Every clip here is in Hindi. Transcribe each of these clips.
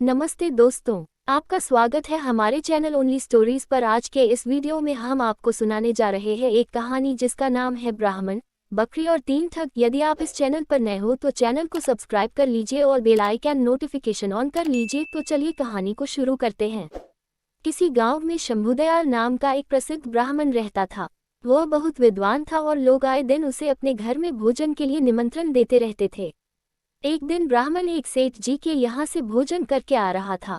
नमस्ते दोस्तों, आपका स्वागत है हमारे चैनल ओनली स्टोरीज पर। आज के इस वीडियो में हम आपको सुनाने जा रहे हैं एक कहानी जिसका नाम है ब्राह्मण, बकरी और तीन ठग। यदि आप इस चैनल पर नए हो तो चैनल को सब्सक्राइब कर लीजिए और बेल आइकन नोटिफिकेशन ऑन कर लीजिए। तो चलिए कहानी को शुरू करते हैं। किसी गाँव में शंभुदयाल नाम का एक प्रसिद्ध ब्राह्मण रहता था। वह बहुत विद्वान था और लोग आए दिन उसे अपने घर में भोजन के लिए निमंत्रण देते रहते थे। एक दिन ब्राह्मण एक सेठ जी के यहाँ से भोजन करके आ रहा था।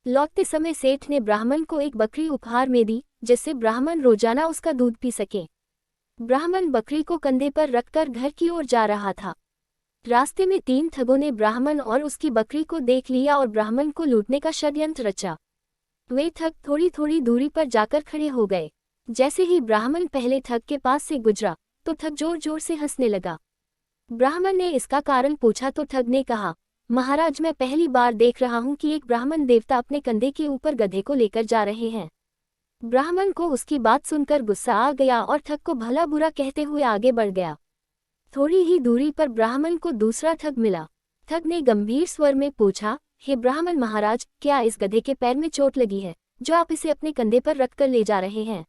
लौटते समय सेठ ने ब्राह्मण को एक बकरी उपहार में दी, जिससे ब्राह्मण रोजाना उसका दूध पी सके। ब्राह्मण बकरी को कंधे पर रखकर घर की ओर जा रहा था। रास्ते में तीन ठगों ने ब्राह्मण और उसकी बकरी को देख लिया और ब्राह्मण को लूटने का षड्यंत्र रचा। वे ठग थोड़ी थोड़ी दूरी पर जाकर खड़े हो गए। जैसे ही ब्राह्मण पहले ठग के पास से गुजरा तो ठग जोर जोर से हंसने लगा। ब्राह्मण ने इसका कारण पूछा तो ठग ने कहा, महाराज, मैं पहली बार देख रहा हूं कि एक ब्राह्मण देवता अपने कंधे के ऊपर गधे को लेकर जा रहे हैं। ब्राह्मण को उसकी बात सुनकर गुस्सा आ गया और ठग को भला बुरा कहते हुए आगे बढ़ गया। थोड़ी ही दूरी पर ब्राह्मण को दूसरा ठग मिला। ठग ने गंभीर स्वर में पूछा, हे ब्राह्मण महाराज, क्या इस गधे के पैर में चोट लगी है जो आप इसे अपने कंधे पर रखकर ले जा रहे हैं?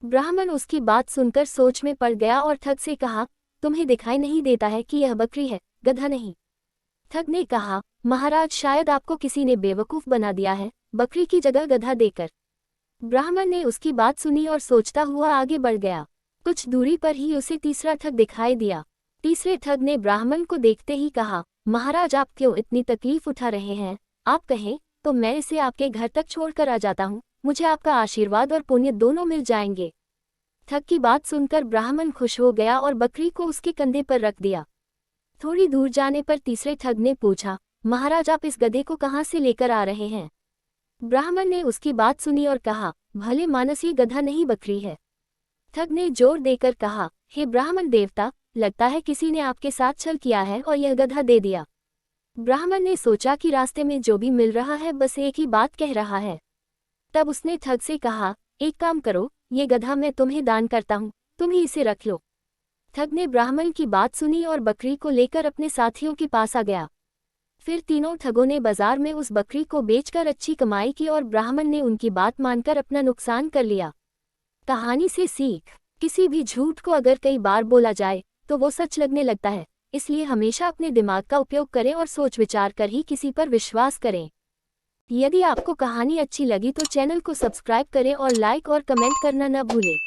ब्राह्मण उसकी बात सुनकर सोच में पड़ गया और ठग से कहा, तुम्हें दिखाई नहीं देता है कि यह बकरी है, गधा नहीं? ठग ने कहा, महाराज, शायद आपको किसी ने बेवकूफ बना दिया है, बकरी की जगह गधा देकर। ब्राह्मण ने उसकी बात सुनी और सोचता हुआ आगे बढ़ गया। कुछ दूरी पर ही उसे तीसरा ठग दिखाई दिया। तीसरे ठग ने ब्राह्मण को देखते ही कहा, महाराज, आप क्यों इतनी तकलीफ उठा रहे हैं? आप कहें तो मैं इसे आपके घर तक छोड़कर आ जाता हूँ, मुझे आपका आशीर्वाद और पुण्य दोनों मिल जाएंगे। ठग की बात सुनकर ब्राह्मण खुश हो गया और बकरी को उसके कंधे पर रख दिया। थोड़ी दूर जाने पर तीसरे ठग ने पूछा, महाराज, आप इस गधे को कहाँ से लेकर आ रहे हैं? ब्राह्मण ने उसकी बात सुनी और कहा, भले मानस, ये गधा नहीं बकरी है। ठग ने जोर देकर कहा, हे ब्राह्मण देवता, लगता है किसी ने आपके साथ छल किया है और यह गधा दे दिया। ब्राह्मण ने सोचा कि रास्ते में जो भी मिल रहा है बस एक ही बात कह रहा है। तब उसने ठग से कहा, एक काम करो, ये गधा मैं तुम्हें दान करता हूँ, तुम ही इसे रख लो। ठग ने ब्राह्मण की बात सुनी और बकरी को लेकर अपने साथियों के पास आ गया। फिर तीनों ठगों ने बाजार में उस बकरी को बेचकर अच्छी कमाई की और ब्राह्मण ने उनकी बात मानकर अपना नुकसान कर लिया। कहानी से सीख, किसी भी झूठ को अगर कई बार बोला जाए तो वो सच लगने लगता है, इसलिए हमेशा अपने दिमाग का उपयोग करें और सोच विचार कर ही किसी पर विश्वास करें। यदि आपको कहानी अच्छी लगी तो चैनल को सब्सक्राइब करें और लाइक और कमेंट करना न भूलें।